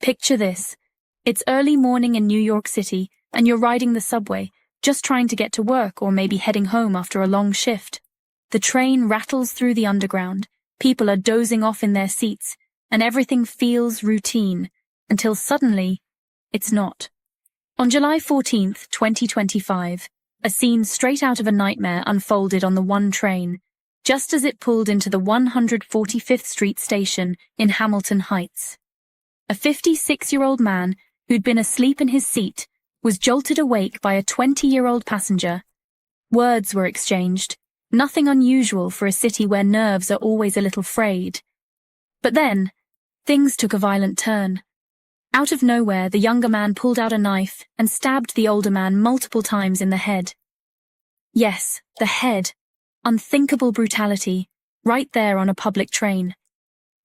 Picture this. It's early morning in New York City, and you're riding the subway, just trying to get to work or maybe heading home after a long shift. The train rattles through the underground, people are dozing off in their seats, and everything feels routine, until suddenly, it's not. On July 14th, 2025, a scene straight out of a nightmare unfolded on the one train, just as it pulled into the 145th Street station in Hamilton Heights. A 56-year-old man who'd been asleep in his seat was jolted awake by a 20-year-old passenger. Words were exchanged, nothing unusual for a city where nerves are always a little frayed. But then, things took a violent turn. Out of nowhere, the younger man pulled out a knife and stabbed the older man multiple times in the head. Yes, the head. Unthinkable brutality, right there on a public train.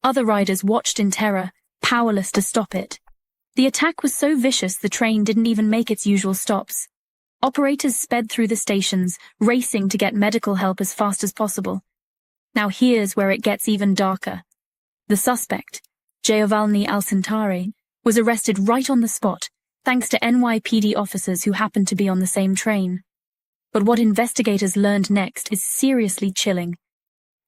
Other riders watched in terror, powerless to stop it. The attack was so vicious the train didn't even make its usual stops. Operators sped through the stations, racing to get medical help as fast as possible. Now here's where it gets even darker. The suspect, Giovanni Alcantara, was arrested right on the spot, thanks to NYPD officers who happened to be on the same train. But what investigators learned next is seriously chilling.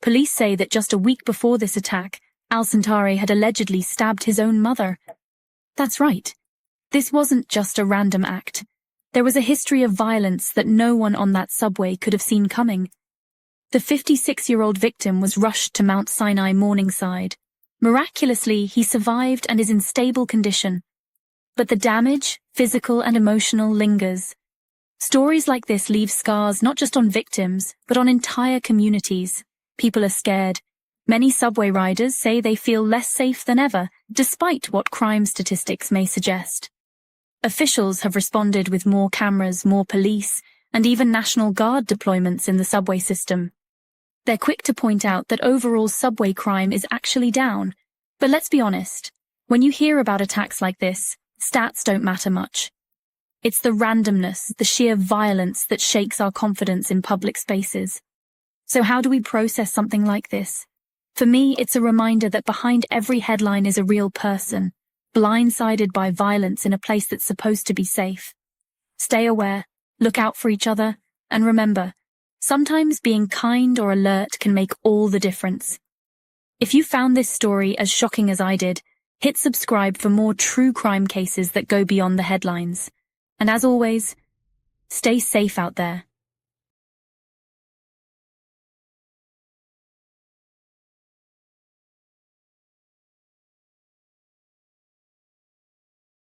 Police say that just a week before this attack, Alcantara had allegedly stabbed his own mother. That's right. This wasn't just a random act. There was a history of violence that no one on that subway could have seen coming. The 56-year-old victim was rushed to Mount Sinai Morningside. Miraculously, he survived and is in stable condition. But the damage, physical and emotional, lingers. Stories like this leave scars not just on victims, but on entire communities. People are scared. Many subway riders say they feel less safe than ever, despite what crime statistics may suggest. Officials have responded with more cameras, more police, and even National Guard deployments in the subway system. They're quick to point out that overall subway crime is actually down. But let's be honest, when you hear about attacks like this, stats don't matter much. It's the randomness, the sheer violence that shakes our confidence in public spaces. So how do we process something like this? For me, it's a reminder that behind every headline is a real person, blindsided by violence in a place that's supposed to be safe. Stay aware, look out for each other, and remember, sometimes being kind or alert can make all the difference. If you found this story as shocking as I did, hit subscribe for more true crime cases that go beyond the headlines. And as always, stay safe out there.